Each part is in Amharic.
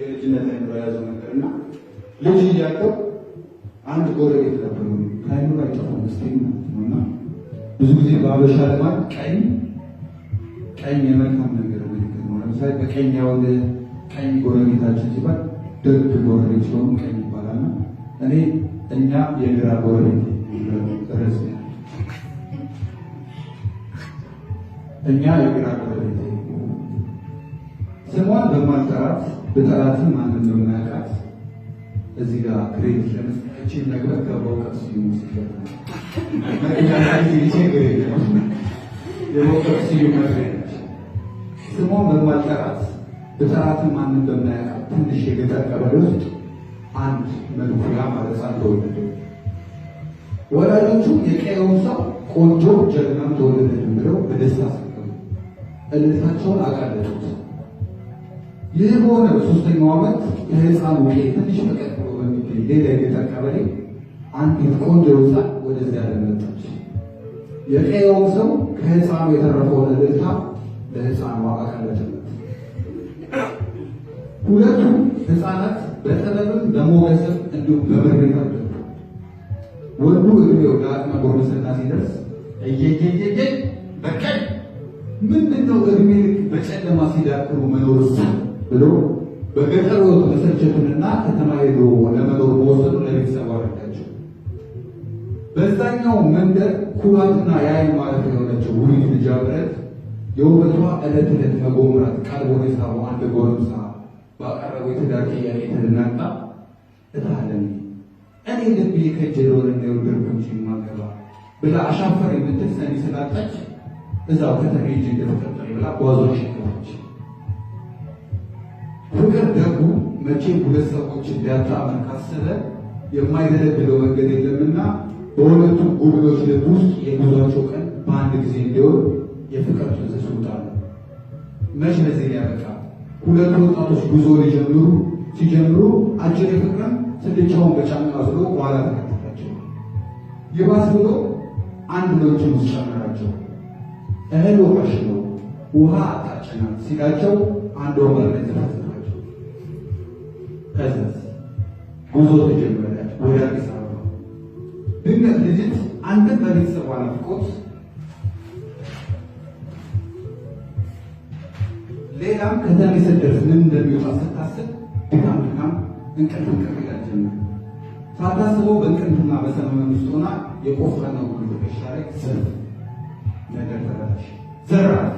የልጅነት አይምሮ የያዘው ነገር እና ልጅ እያለው አንድ ጎረቤት ነበር ከአይምሮ አይጠፋም መስለኝ ማለት ነው። እና ብዙ ጊዜ በአበሻ ልማድ ቀኝ የመልካም ነገር ምልክት ነው። ለምሳሌ በቀኝ ያወደ ቀኝ ጎረቤታችን ሲባል ደግ ጎረቤት ስለሆኑ ቀኝ ይባላል። እና እኛ የግራ ጎረቤት ርዕስ እኛ የግራ ጎረቤት ስሟን በማልጠራት በጠራትም ማን እንደማያውቃት እዚህ ጋር ክሬዲት ለመስጠት ነገር ከበውቀት ሲሆን ይችላል ስሟን በማልጠራት በጠራትም ማን እንደማያውቃት ትንሽ የገጠር ቀበሌ ውስጥ አንድ መልኩያ ማለት ተወለደ። ወላጆቹ የቀየውን ሰው ቆንጆ ጀግናም ተወለደልን ብለው በደስታ ሰከሩ። እልልታቸውን አቃለጡት። ይህ በሆነ በሶስተኛው ዓመት የህፃኑ ትንሽ ፈቀቅ ብሎ በሚገኝ ሌላ የገጠር ቀበሌ አንዲት ቆንጆ ሕፃን ወደዚያ መጣች። የቀየው ሰው ከህፃኑ የተረፈውን እልልታ ለህፃኑ አቃለጠለት። ሁለቱም ህፃናት በጥበብም በሞገስም እንዲሁም በምሬት አደጉ። ወንዱ እድሜው ለአቅመ ጎርምስና ሲደርስ እየየየየ በቀኝ ምንድነው እድሜ ልክ በጨለማ ሲዳክሩ መኖር ብሎ በገጠር ወጥ መሰልቸቱንና ከተማ ሄዶ ለመኖር መወሰኑ ለቤተሰቡ አረዳቸው። በዛኛው መንደር ኩራትና የዓይን ማረፊያ የሆነችው ውቢት ልጃገረድ የውበቷ ዕለት ዕለት መጎምራት ቀልቦን የሳበው አንድ ጎረምሳ ባቀረበው የትዳር ጥያቄ ተደናግጣ እታለም እኔ ልቤ ከጀሮን የወደድኩ እንጂ ማገባ ብላ አሻፈር የምትል ሰሚ ስላጣች እዛው ከተማ ሄጄ እንደተፈጠረ ብላ ጓዟን ሸከመች። ፍቅር ደጉ መቼም ሁለት ሰዎች እንዲያጣመር ካሰበ የማይደለድለው መንገድ የለምና በሁለቱ ጉብሎች ልብ ውስጥ የጉዟቸው ቀን በአንድ ጊዜ እንዲሆን የፍቅር ትንስስ ውጣሉ። መች በዚህ ያበቃ ሁለቱ ወጣቶች ጉዞ ሲጀምሩ አጭር ፍቅርም ስልቻውን በጫማ አዝሎ በኋላ ተከተላቸው። ይባስ ብሎ አንድ ሎችን ውስጥ ጨመራቸው። እህል ወቃሽ ነው ውሃ አጣጭናት ሲላቸው አንድ ወንበር ላይ ተፈዘባቸው። ከዚያስ ጉዞ ተጀመረ ወደ አዲስ አበባ። ድንገት ልጅት አንድም በቤተሰቧ ናፍቆት ሌላም ከተማ ስትደርስ ምን እንደሚወጣ ስታስብ ድካም እንቅልፍ ይላል ጀመር። ሳታስበው በእንቅልፍና በሰመመን ውስጥ ሆና የቆፈነው ሁሉ ትከሻ ላይ ስር ነገር ተበላሽ። ዘራፍ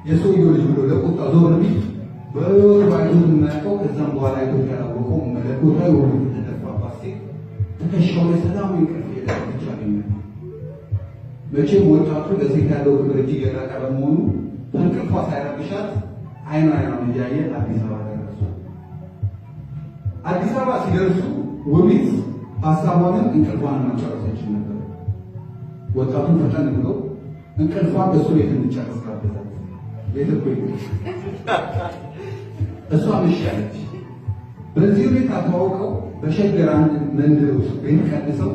የሰውየው ልጅ ብሎ ለቁጣ ዞር ቢል በሕይወቱ አይቶት የማያውቀው ከዛም በኋላ አይቶት ያላወቀው መለኮታዊ ውበት የተደፋባት ሴት ትከሻው ላይ ሰላማዊ እንቅልፍ የዳረች አገኘ። መቼም ወጣቱ ለሴት ያለው ክብር እጅግ የላቀ በመሆኑ በእንቅልፏ ሳይረብሻት አይኗን እያየ አዲስ አበባ ደረሱ። አዲስ አበባ ሲደርሱ ውቢት ሀሳቧንም እንቅልፏን ማጨረሰችን ነበር። ወጣቱን ፈጠን ብሎ እንቅልፏን በእሱ ቤት እንድጨርስ ጋበዛት። ቤት እኮ እሷ ምሽ ያለች። በዚህ ሁኔታ ተዋውቀው በሸገር አንድ መንደር ውስጥ ቤት ቀንሰው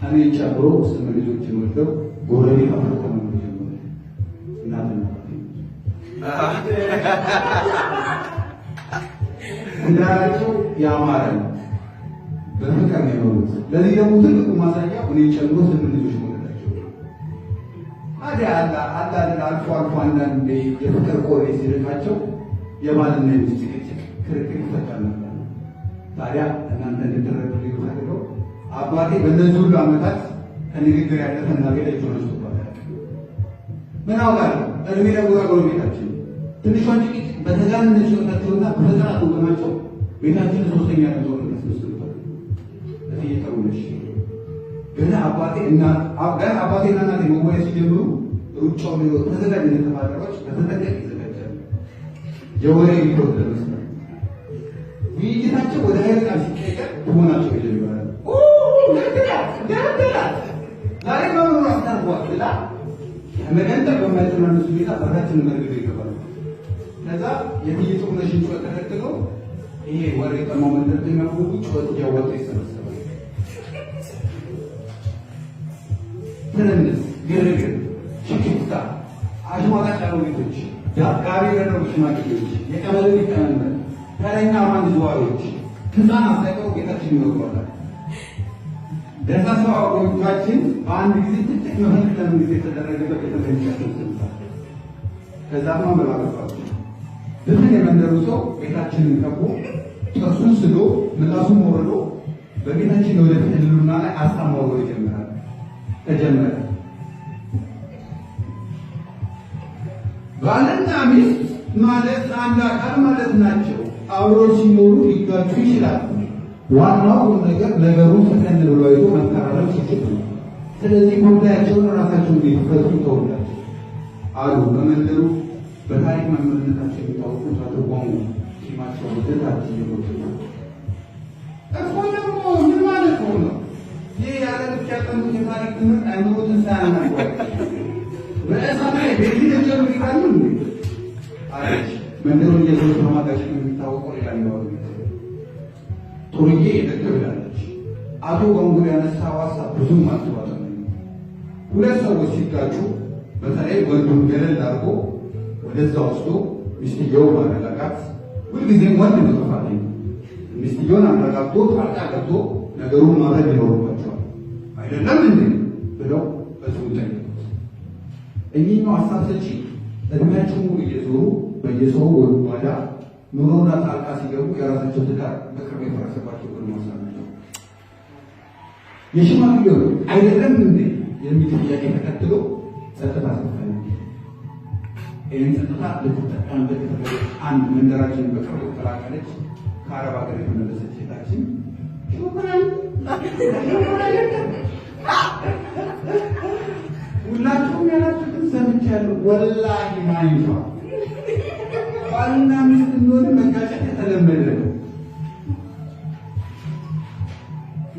እኔን ጨምሮ 8 ልጆችን ወልደው ጎረቤት አፍርተው ነው ጀመሩ። እናትና እንዳላቸው ያማረ ነው። በፍቅር ነው የኖሩት። ለዚህ ደግሞ ትልቁ ማሳያ እኔን ጨምሮ 8 ልጆች ወለዳቸው። ታዲያ አልፎ አልፎ አንዳንዴ የፍቅር ቆሬ ሲርቃቸው የባልና የሚስት ጭቅጭቅ፣ ክርክር ይፈጠር ነበር። ታዲያ እናንተ እንድትረዱ ፈልገው አባቴ በእነዚህ ሁሉ ዓመታት ከንግግር ያለፈና ቤት ተነስቶ ምን አውቃለሁ እድሜ ለጉራ ጎረቤታችን ትንሿን ጭቅጭቅ በተጋነነ ጭንቀታቸውና በተጠራጡ በማቸው ቤታችን ሶስተኛ ነው ተነስተው እየተውለሽ ገና አባቴና እናቴ መወያየት ሲጀምሩ ሩጫው ነው ተዘጋጅ ተማሪዎች በተጠንቀቅ ይዘጋጃሉ። የወሬ ሪፖርት ለመስራት ውይይታቸው ወደ ኃይል ቃል ሲቀየር ትሆናቸው ይጀምራል። ዛሬ በምኑ አስታርቧል ብላ መገንጠር በማይተናነሱ ሁኔታ በራችን መርገድ ይገባል። ከዛ የጥይቱ ነሽን ጩኸት ተከትሎ ይሄ ወሬ ጠማው መንደርተኛ ሁሉ ጩኸት እያወጣ ይሰበሰባል። ትንንስ ግርግር፣ ሽክታ፣ አሽሟጣጭ አሮጊቶች ጋሪ የረዱ ሽማግሌዎች፣ የቀበሌ ሊቀመንበር፣ ተረኛ ማን ዘዋሪዎች፣ ሕፃናት ሳይቀሩ ጌታችን ይወርዷል። ደሳሳው አጎጆቻችን በአንድ ጊዜ ትልቅ መፈንቅለ መንግስት የተደረገበት ቤተመንግስት ስልጣን ከዛማ መላረፋቸው ድፍን የመንደሩ ሰው ቤታችንን ከቦ ጥርሱን ስሎ ምላሱን ወርዶ በቤታችን ወደፊት ህልውና ላይ አሳማው ተጀመረ። ባልና ሚስት ማለት አንድ አካል ማለት ናቸው። አብሮ ሲኖሩ ሊጋጩ ይችላሉ። ዋናው ነገር ነገሩን ፈተን ብሎ አይቶ መከራረም ሲችሉ፣ ስለዚህ ጉዳያቸውን ራሳቸውን ሊፈቱ ተውላቸው አሉ። በመንደሩ በታሪክ መምህርነታቸው የሚታወቁት አቶ ጓሙ ሲማቸው ወደታችን ይሮጡ እኮ ደግሞ ምን ማለት ነው? ይህ ያለ ብቻ ቀኑት የታሪክ ትምህርት አይምሮትን ሳያናጓ በእሳት ላይ ቤት ጀምሩ ይላሉ አለች። መንደሩን የዞች በማጋጨት የሚታወቀው ሌላ ሊሆን ጡርዬ ይደግብላለች። አቶ ጓንጉል ያነሳው ሀሳብ ብዙም አልተባለም። ሁለት ሰዎች ሲጋጩ በተለይ ወንዱን ገለል አድርጎ ወደዛ ወስዶ ሚስትየው ማረጋጋት፣ ሁልጊዜም ወንድ ነው ጥፋተኛ። ሚስትየውን አረጋግቶ ጣልቃ ገብቶ ነገሩን ማድረግ ይኖርባቸዋል። አይደለም እንዴ ብለው በጽሙ ጠየቁት። እኚህኛው ሀሳብ ሰጪ እድሜያቸው ሙሉ እየዞሩ በየሰው ጓዳ ኑሮና ጣልቃ ሲገቡ የራሳቸው ትዳር በቅርብ የፈረሰባቸው ጎልማሳ ናቸው። የሽማግሌው አይደለም እንዴ የሚል ጥያቄ ተከትሎ ጸጥታ ሰፈነ። ይህን ጸጥታ ልትጠቀምበት አንድ መንደራችንን በቅርብ ተቀላቀለች ከአረብ ሀገር የተመለሰች ሴታችን ሁላችሁም ያላችሁትን ሰምቻለሁ። ወላሂ ማይቷ ባልና ሚስት እንደሆነ መጋጨት የተለመደ ነው።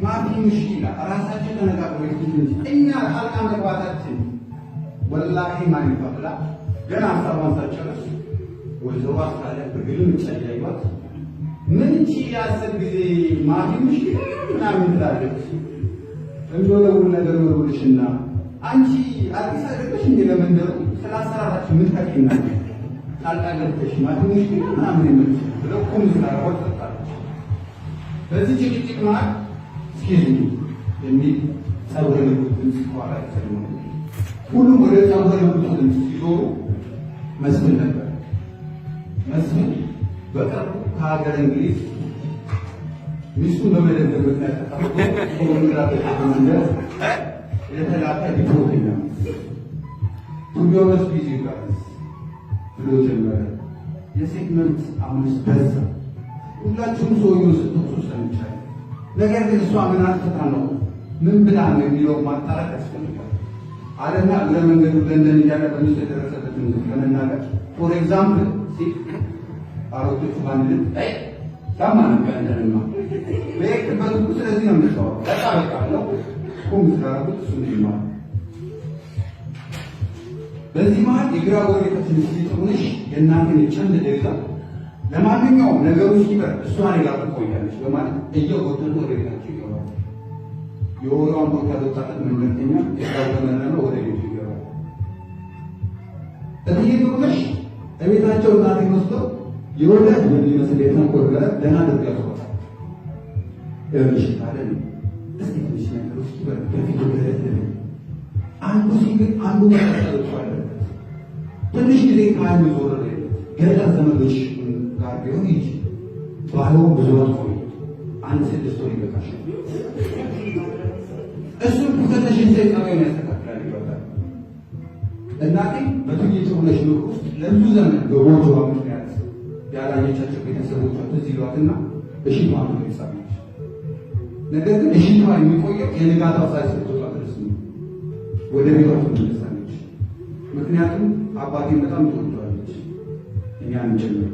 ማፊ ሙሽኪላ ራሳቸው ተነጋግረው ይችላል። እኛ ጣልቃ መግባታችን ወላሂ ማይቷ ብላ ገና ሀሳቧን ሳትጨርስ ወይዘሮ አስካለ በግልም ጨያይዋት ምን እቺ የአስር ጊዜ ማፊ ሙሽኪላ ምናምን ትላለች። እንደሆነውን ነገር ወርውልሽና አንቺ አዲስ አይደለሽ እንዴ? ለመንደሩ ስላሰራራችሁ ምን ታውቂና ጣልቃ ገብተሽ ማፊ ሙሽኪላ ምናምን ይመልስ ብለው ቁም ስላረወጥ ተጣጣች። በዚህ ጭቅጭቅ መሀል እስኪ የሚል ጸጉረ ልውጥ ድምፅ ከኋላ ይሰማል። ሁሉም ወደ ጸጉረ ልውጥ ድምፅ ሲዞሩ መስፍን ነበር። መስፍን በቅርቡ ከሀገር እንግሊዝ ሚስቱን በመደብደብ ምክንያት ተጠርቶ ኮሎምቢያ በመንደር የተላከ ሪፖርተኛ ቱቢዮስ ቢዚ ጋርስ ብሎ ጀመረ። የሴግመንት አምስት በዛ። ሁላችሁም ሰውየው ስትጠቅሱ ሰምቻለሁ። ነገር ግን እሷ ምን አጥፍታ ነው ምን ብላ ነው የሚለው ማጣራት ያስፈልጋል አለና እግረ መንገዱ ለንደን እያለ በሚስቱ የደረሰበትን ለመናገር ፎር ኤግዛምፕል ሲል አሮቶቹ ባንድን ታማን ከእንደንማ በየክበት ሁሉ ስለዚህ ነው የምታወራው። በቃ በቃ አለው ቁም ስላረጉት እሱ ይማል። በዚህ መሀል የግራ ጎረቤታችን ሲጥሩንሽ የእናንተን ጨንድ ደጋ ለማንኛውም ነገሩ ሲበር እሷን ጋር ትቆያለች በማለት እየጎተቱ ወደ ቤታቸው ይገባል። የወሯን ቦታ ወጣት መንገደኛ የታወቀመና ወደ ቤቱ ይገባል። እዚህ ጥሩነሽ እቤታቸው እናቴ ወስደው የወላጅ የሚመስል የተንኮል ጋር ደህና አድርጋ ያስቆጣል። እርሽ ታለን እስቲ ትንሽ ነገር ውስጥ በፊት ወደረደ አንዱ ሲግል አንዱ መቀጠል አለበት። ትንሽ ጊዜ ከአንዱ ዞር ገጠር ዘመዶች ጋር ቢሆን ይች ባለው ብዙ ቆይ አንድ 6 ወር ይበቃሽ። እሱን ከተሽን ሰይጣን ያስተካክላል ይባላል። እናቴ በትንሽ ጥሩነሽ ኑሮ ውስጥ ለብዙ ዘመን በቦቷ ምክንያት ያላየቻቸው ቤተሰቦቿ ትዝ ይሏትና እሺቷ ነው ይሳለች። ነገር ግን እሺቷ የሚቆየው የንጋታው ሳይሰጥቷ ድረስ ነው። ወደ ቤቷ ትመለሳለች። ምክንያቱም አባቴን በጣም ትወደዋለች እኛን ጭምር።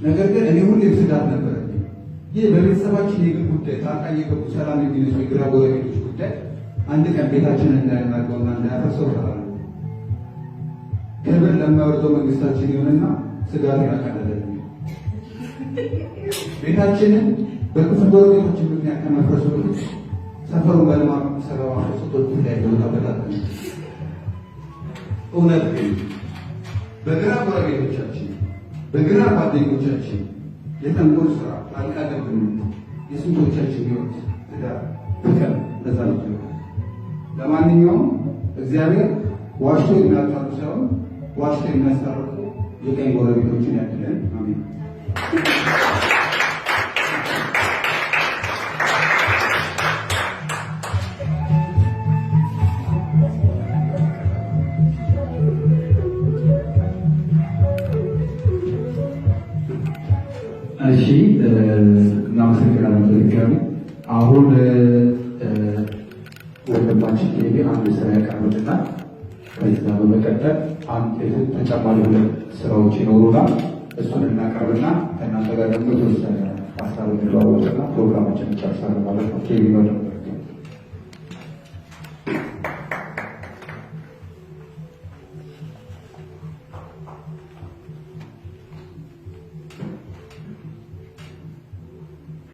ነገር ግን እኔ ሁሌም ስጋት ነበረብኝ። ይህ በቤተሰባችን የግል ጉዳይ ጣልቃ እየገቡ ሰላም የሚነሱ የግራ ጎረቤቶች ጉዳይ አንድ ቀን ቤታችንን እንዳያናጋውና እንዳያፈርሰው እፈራለሁ። ክብር ለማይወርደው መንግስታችን ይሆንና ስጋት ያቃለለኝ ቤታችንን በክፉ ጎረቤቶችን ምክንያት ከመፍረሱ በፊት ሰፈሩን በልማት ሰበባ ሰጦች ላይ ቦታ በታተነ እውነት ግን በግራ ጎረቤቶቻችን፣ በግራ ጓደኞቻችን የተንኮል ስራ ጣልቃ ገብነት የስንቶቻችን ሕይወት ትዳር ፍቅር ነፃ ነው። ለማንኛውም እግዚአብሔር ዋሽቶ የሚያጣሉ ሳይሆን ዋሽቶ የሚያስታርቁ የቀኝ ጎረቤቶችን ያድለን። አሜን። እሺ እናመሰግናለን። በድጋሚ አሁን ወንድማችን ቴሌ አንድ ስራ ያቀርብልና ከዛ በመቀጠል አንድ ተጨማሪ ሁለት ስራዎች ይኖሩናል። እሱን እናቀርብና ከእናንተ ጋር ደግሞ የተወሰነ ሀሳብ እንለዋወጥና ፕሮግራማችን እንጨርሳለን ማለት ነው። ቴሌ ነው።